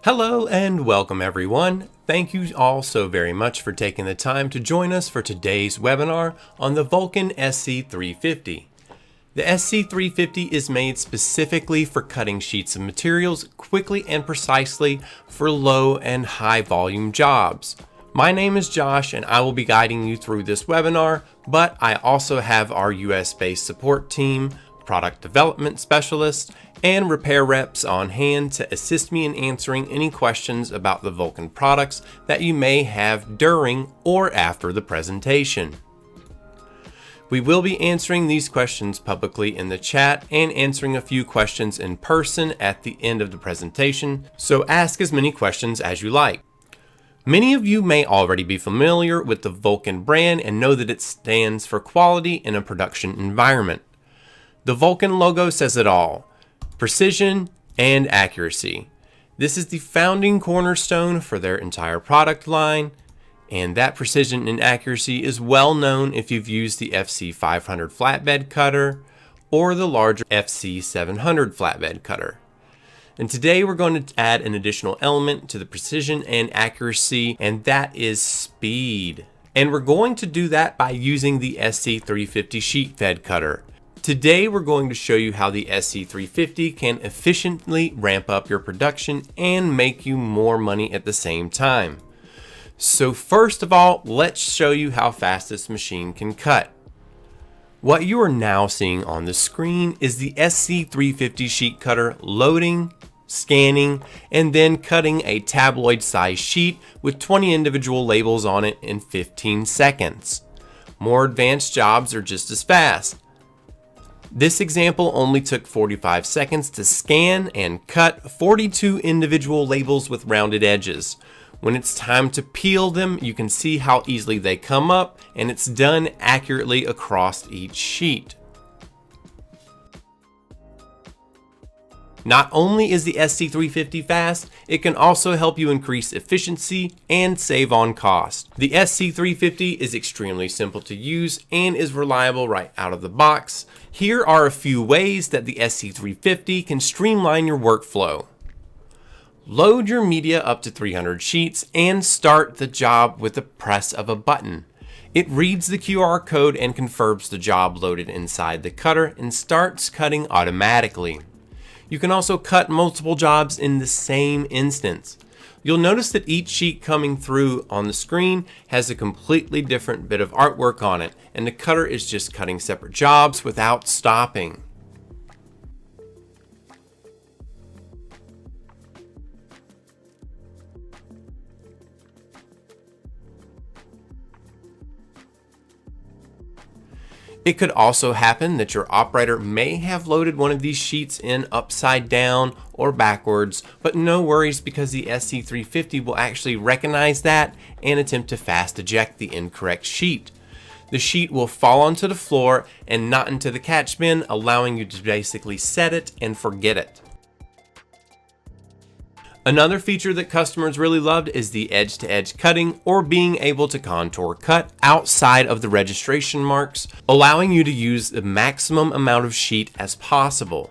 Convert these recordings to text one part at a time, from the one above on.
Hello and welcome everyone. Thank you all so very much for taking the time to join us for today's webinar on the Vulcan SC-350. The SC-350 is made specifically for cutting sheets of materials quickly and precisely for low and high volume jobs. My name is Josh and I will be guiding you through this webinar, but I also have our US-based support team, product development specialists, and repair reps on hand to assist me in answering any questions about the Vulcan products that you may have during or after the presentation. We will be answering these questions publicly in the chat and answering a few questions in person at the end of the presentation, so ask as many questions as you like. Many of you may already be familiar with the Vulcan brand and know that it stands for quality in a production environment. The Vulcan logo says it all: precision and accuracy. This is the founding cornerstone for their entire product line, and that precision and accuracy is well known if you've used the FC500 flatbed cutter or the larger FC700 flatbed cutter. And today we're going to add an additional element to the precision and accuracy, and that is speed. And we're going to do that by using the SC-350 sheet fed cutter. Today we're going to show you how the SC-350 can efficiently ramp up your production and make you more money at the same time. So first of all, let's show you how fast this machine can cut. What you are now seeing on the screen is the SC-350 sheet cutter loading, scanning, and then cutting a tabloid-sized sheet with 20 individual labels on it in 15 seconds. More advanced jobs are just as fast. This example only took 45 seconds to scan and cut 42 individual labels with rounded edges. When it's time to peel them, you can see how easily they come up, and it's done accurately across each sheet. Not only is the SC-350 fast, it can also help you increase efficiency and save on cost. The SC-350 is extremely simple to use and is reliable right out of the box. Here are a few ways that the SC-350 can streamline your workflow. Load your media up to 300 sheets and start the job with the press of a button. It reads the QR code and confirms the job loaded inside the cutter and starts cutting automatically. You can also cut multiple jobs in the same instance. You'll notice that each sheet coming through on the screen has a completely different bit of artwork on it, and the cutter is just cutting separate jobs without stopping. It could also happen that your operator may have loaded one of these sheets in upside down or backwards, but no worries, because the SC-350 will actually recognize that and attempt to fast eject the incorrect sheet. The sheet will fall onto the floor and not into the catch bin, allowing you to basically set it and forget it. Another feature that customers really loved is the edge-to-edge cutting, or being able to contour cut outside of the registration marks, allowing you to use the maximum amount of sheet as possible.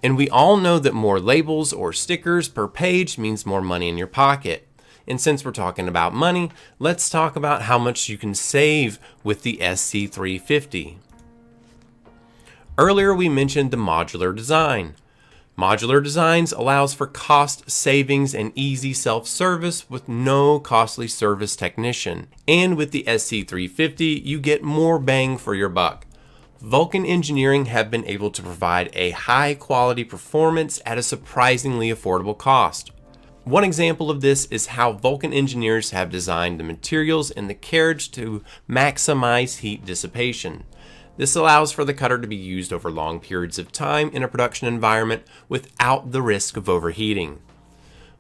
And we all know that more labels or stickers per page means more money in your pocket. And since we're talking about money, let's talk about how much you can save with the SC-350. Earlier we mentioned the modular design. Modular designs allows for cost savings and easy self-service with no costly service technician. And with the SC-350, you get more bang for your buck. Vulcan Engineering have been able to provide a high quality performance at a surprisingly affordable cost. One example of this is how Vulcan engineers have designed the materials in the carriage to maximize heat dissipation. This allows for the cutter to be used over long periods of time in a production environment without the risk of overheating.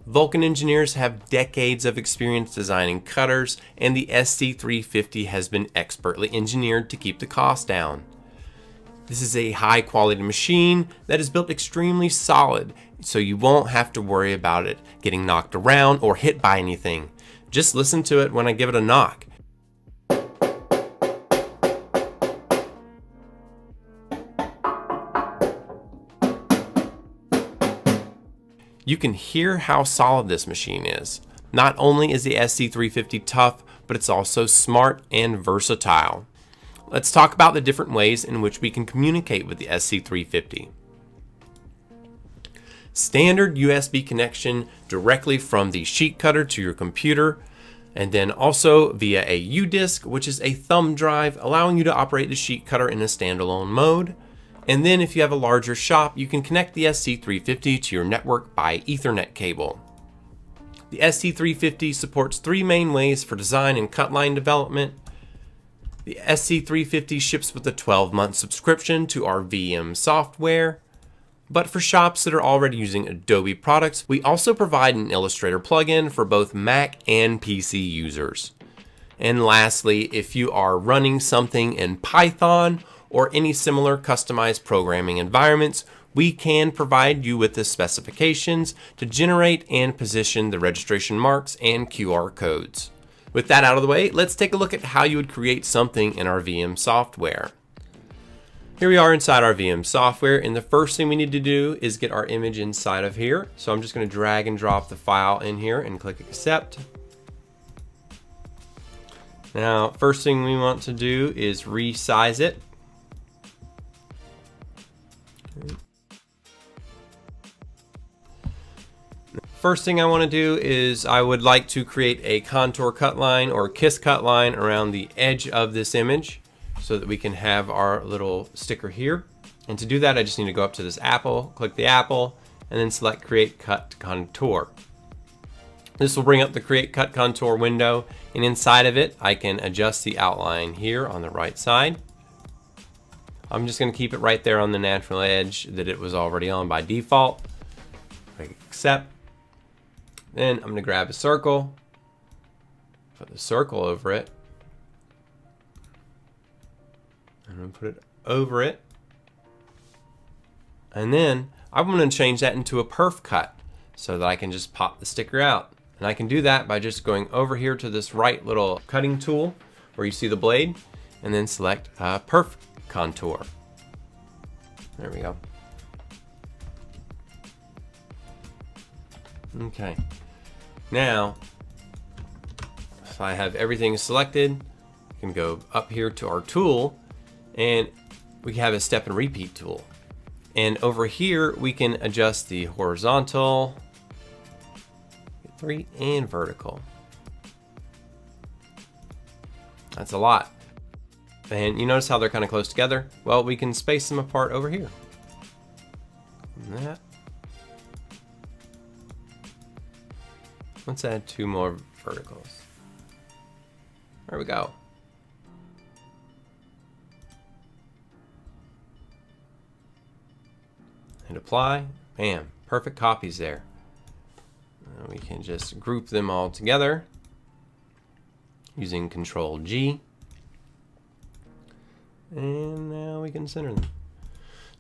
Vulcan engineers have decades of experience designing cutters, and the SC-350 has been expertly engineered to keep the cost down. This is a high quality machine that is built extremely solid, so you won't have to worry about it getting knocked around or hit by anything. Just listen to it when I give it a knock. You can hear how solid this machine is. Not only is the SC-350 tough, but it's also smart and versatile. Let's talk about the different ways in which we can communicate with the SC-350. Standard USB connection directly from the sheet cutter to your computer, and then also via a U-disk, which is a thumb drive, allowing you to operate the sheet cutter in a standalone mode. And then if you have a larger shop, you can connect the SC-350 to your network by Ethernet cable. The SC-350 supports 3 main ways for design and cut line development. The SC-350 ships with a 12-month subscription to our VM software. But for shops that are already using Adobe products, we also provide an Illustrator plugin for both Mac and PC users. And lastly, if you are running something in Python or any similar customized programming environments, we can provide you with the specifications to generate and position the registration marks and QR codes. With that out of the way, let's take a look at how you would create something in our VM software. Here we are inside our VM software, and the first thing we need to do is get our image inside of here. So I'm just going to drag and drop the file in here and click accept. Now, first thing we want to do is resize it. First thing I want to do is I would like to create a contour cut line or kiss cut line around the edge of this image so that we can have our little sticker here. And to do that, I just need to go up to this apple, click the apple, and then select Create Cut Contour. This will bring up the Create Cut Contour window, and inside of it, I can adjust the outline here on the right side. I'm just going to keep it right there on the natural edge that it was already on by default. Click Accept. Then I'm going to grab a circle, put the circle over it, and I'm going to put it over it. And then I'm going to change that into a perf cut so that I can just pop the sticker out. And I can do that by just going over here to this right little cutting tool where you see the blade, and then select perf contour. There we go. Okay. Now, if I have everything selected, I can go up here to our tool, and we have a step and repeat tool. And over here, we can adjust the horizontal, 3, and vertical. That's a lot. And you notice how they're kind of close together? Well, we can space them apart over here. And that. Let's add 2 more verticals. There we go. And apply. Bam. Perfect copies there. Now we can just group them all together using Control G. And now we can center them.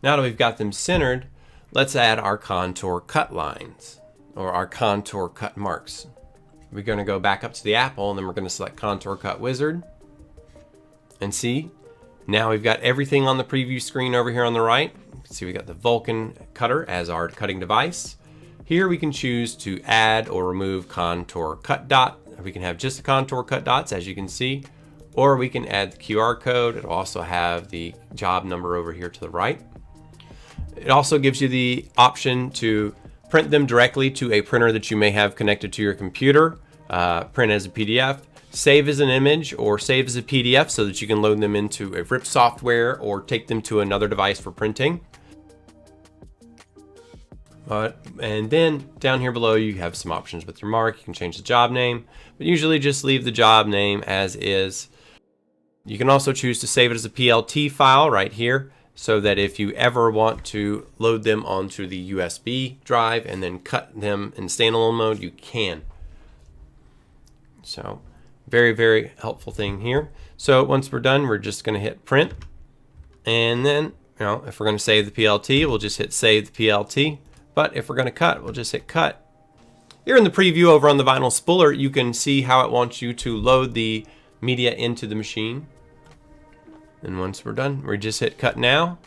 Now that we've got them centered, let's add our contour cut lines, or our contour cut marks. We're going to go back up to the apple, and then we're going to select Contour Cut Wizard. And see, now we've got everything on the preview screen over here on the right. You can see we got the Vulcan cutter as our cutting device. Here we can choose to add or remove contour cut dot. We can have just the contour cut dots, as you can see, or we can add the QR code. It'll also have the job number over here to the right. It also gives you the option to print them directly to a printer that you may have connected to your computer, print as a PDF, save as an image, or save as a PDF so that you can load them into a RIP software or take them to another device for printing. And then down here below you have some options with your mark. You can change the job name, but usually just leave the job name as is. You can also choose to save it as a PLT file right here, so that if you ever want to load them onto the USB drive and then cut them in standalone mode, you can. So very, very helpful thing here. So once we're done, we're just going to hit print. And then, if we're going to save the PLT, we'll just hit save the PLT. But if we're going to cut, we'll just hit cut. Here in the preview over on the vinyl spooler, you can see how it wants you to load the media into the machine. And once we're done, we just hit cut now.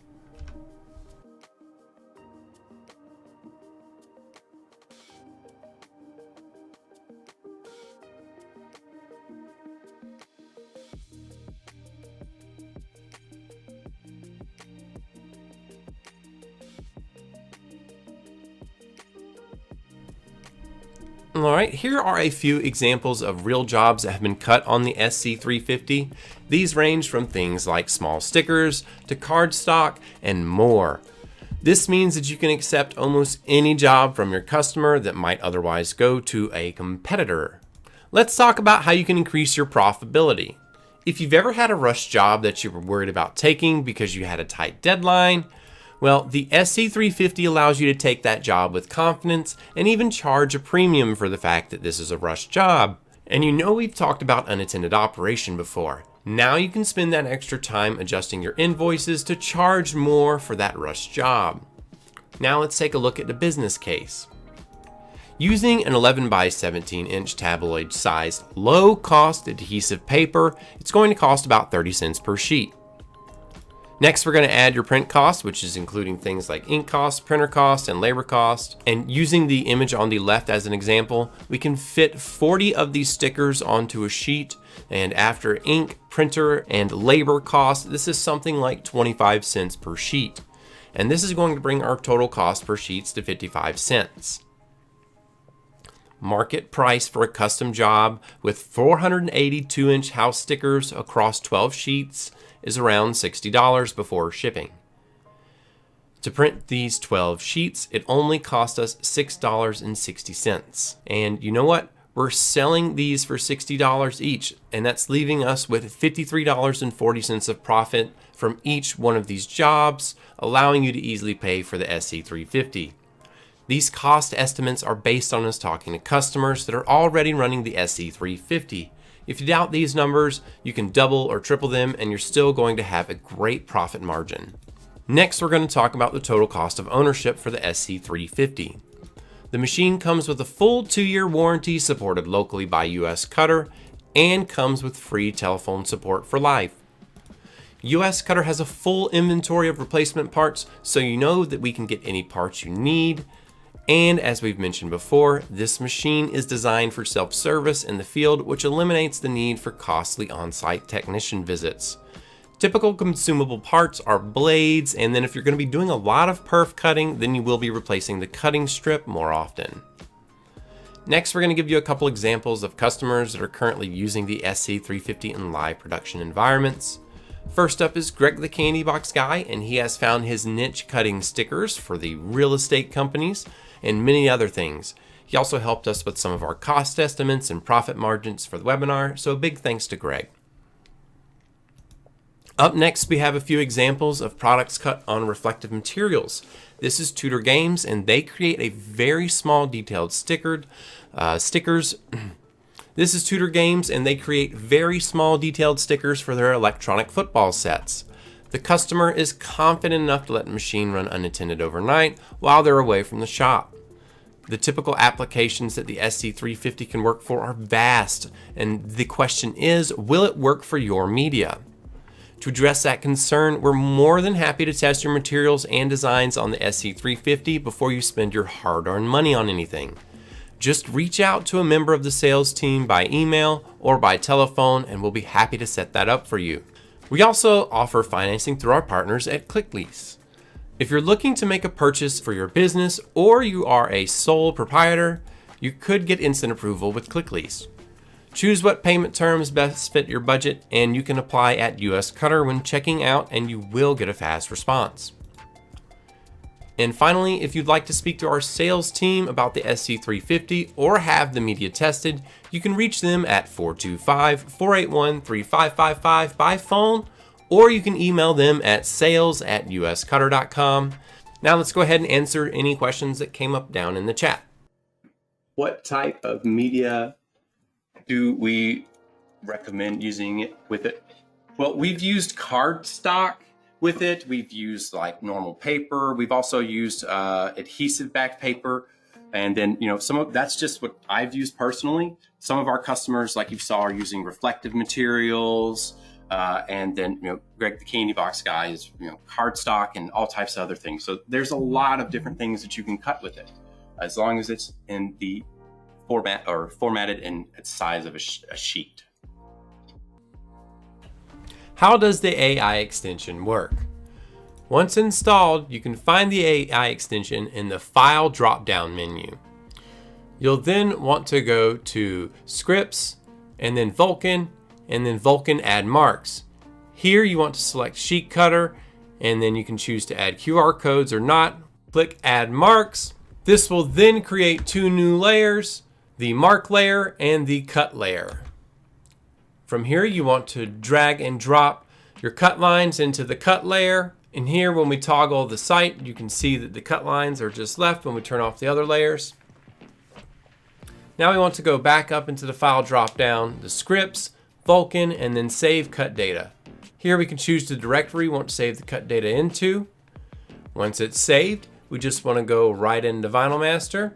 Alright, here are a few examples of real jobs that have been cut on the SC-350. These range from things like small stickers to cardstock and more. This means that you can accept almost any job from your customer that might otherwise go to a competitor. Let's talk about how you can increase your profitability. If you've ever had a rush job that you were worried about taking because you had a tight deadline, well, the SC-350 allows you to take that job with confidence and even charge a premium for the fact that this is a rush job. And you know we've talked about unattended operation before. Now you can spend that extra time adjusting your invoices to charge more for that rush job. Now let's take a look at the business case. Using an 11 by 17 inch tabloid sized low cost adhesive paper, it's going to cost about 30 cents per sheet. Next, we're going to add your print cost, which is including things like ink cost, printer cost, and labor cost. And using the image on the left as an example, we can fit 40 of these stickers onto a sheet. And after ink, printer, and labor cost, this is something like 25 cents per sheet. And this is going to bring our total cost per sheets to 55 cents. Market price for a custom job with 482 inch house stickers across 12 sheets is around $60 before shipping. To print these 12 sheets, it only cost us $6.60. And you know what? We're selling these for $60 each, and that's leaving us with $53.40 of profit from each one of these jobs, allowing you to easily pay for the SC-350. These cost estimates are based on us talking to customers that are already running the SC-350. If you doubt these numbers, you can double or triple them and you're still going to have a great profit margin. Next, we're going to talk about the total cost of ownership for the SC-350. The machine comes with a full 2-year warranty supported locally by US Cutter and comes with free telephone support for life. US Cutter has a full inventory of replacement parts, so you know that we can get any parts you need. And as we've mentioned before, this machine is designed for self-service in the field, which eliminates the need for costly on-site technician visits. Typical consumable parts are blades, and then if you're going to be doing a lot of perf cutting, then you will be replacing the cutting strip more often. Next, we're going to give you a couple examples of customers that are currently using the SC-350 in live production environments. First up is Greg the Candy Box Guy, and he has found his niche cutting stickers for the real estate companies and many other things. He also helped us with some of our cost estimates and profit margins for the webinar, so a big thanks to Greg. Up next, we have a few examples of products cut on reflective materials. This is Tudor Games, and they create a very small detailed stickers. This is Tudor Games, and they create very small detailed stickers for their electronic football sets. The customer is confident enough to let the machine run unattended overnight while they're away from the shop. The typical applications that the SC-350 can work for are vast, and the question is, will it work for your media? To address that concern, we're more than happy to test your materials and designs on the SC-350 before you spend your hard-earned money on anything. Just reach out to a member of the sales team by email or by telephone, and we'll be happy to set that up for you. We also offer financing through our partners at ClickLease. If you're looking to make a purchase for your business or you are a sole proprietor, you could get instant approval with ClickLease. Choose what payment terms best fit your budget, and you can apply at US Cutter when checking out, and you will get a fast response. And finally, if you'd like to speak to our sales team about the SC-350 or have the media tested, you can reach them at 425-481-3555 by phone, or you can email them at sales@uscutter.com. Now let's go ahead and answer any questions that came up down in the chat. What type of media do we recommend using it with it? Well, we've used cardstock with it. We've used like normal paper. We've also used adhesive backed paper. And then, that's just what I've used personally. Some of our customers, like you saw, are using reflective materials. And then, Greg the Candy Box Guy is, cardstock and all types of other things. So there's a lot of different things that you can cut with it, as long as it's in the formatted in its size of a sheet. How does the AI extension work? Once installed, you can find the AI extension in the File drop-down menu. You'll then want to go to Scripts, and then Vulcan Add Marks. Here you want to select Sheet Cutter, and then you can choose to add QR codes or not. Click Add Marks. This will then create two new layers, the Mark layer and the Cut layer. From here you want to drag and drop your cut lines into the Cut layer. And here when we toggle the sight, you can see that the cut lines are just left when we turn off the other layers. Now we want to go back up into the file drop down, the Scripts, Vulcan, and then Save Cut Data. Here we can choose the directory we want to save the cut data into. Once it's saved, we just want to go right into Vinyl Master.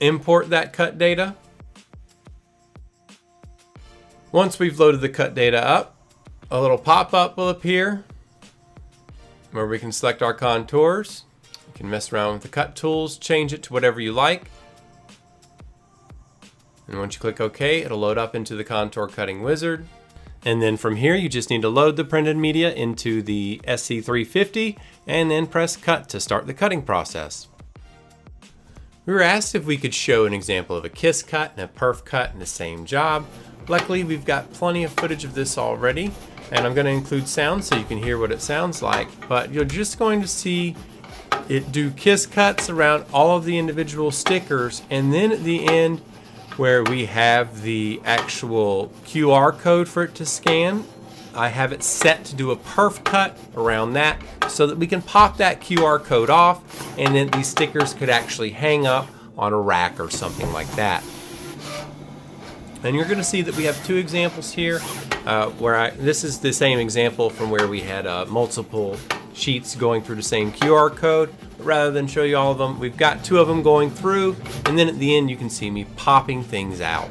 Import that cut data. Once we've loaded the cut data up, a little pop-up will appear where we can select our contours. You can mess around with the cut tools, change it to whatever you like. And once you click OK, it'll load up into the contour cutting wizard. And then from here, you just need to load the printed media into the SC-350 and then press Cut to start the cutting process. We were asked if we could show an example of a kiss cut and a perf cut in the same job. Luckily, we've got plenty of footage of this already, and I'm going to include sound so you can hear what it sounds like. But you're just going to see it do kiss cuts around all of the individual stickers, and then at the end, where we have the actual QR code for it to scan, I have it set to do a perf cut around that so that we can pop that QR code off, and then these stickers could actually hang up on a rack or something like that. And you're going to see that we have two examples here this is the same example from where we had multiple sheets going through the same QR code. But rather than show you all of them, we've got two of them going through, and then at the end you can see me popping things out.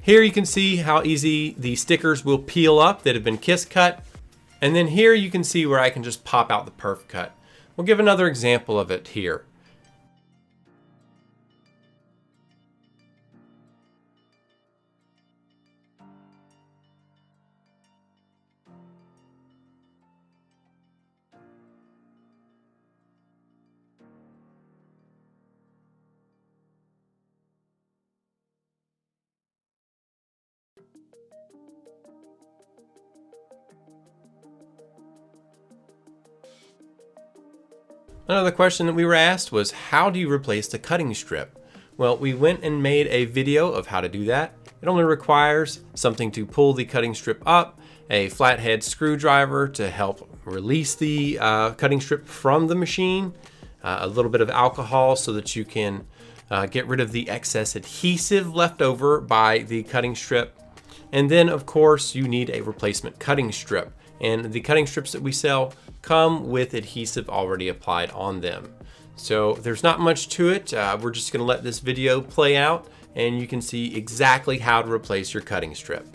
Here you can see how easy the stickers will peel up that have been kiss cut. And then here you can see where I can just pop out the perf cut. We'll give another example of it here. Another question that we were asked was, how do you replace the cutting strip? Well, we went and made a video of how to do that. It only requires something to pull the cutting strip up, a flathead screwdriver to help release the cutting strip from the machine, a little bit of alcohol so that you can get rid of the excess adhesive left over by the cutting strip. And then, of course, you need a replacement cutting strip. And the cutting strips that we sell come with adhesive already applied on them. So there's not much to it. We're just going to let this video play out and you can see exactly how to replace your cutting strip.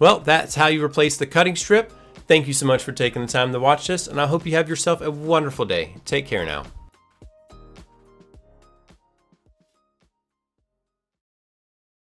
Well, that's how you replace the cutting strip. Thank you so much for taking the time to watch this, and I hope you have yourself a wonderful day. Take care now.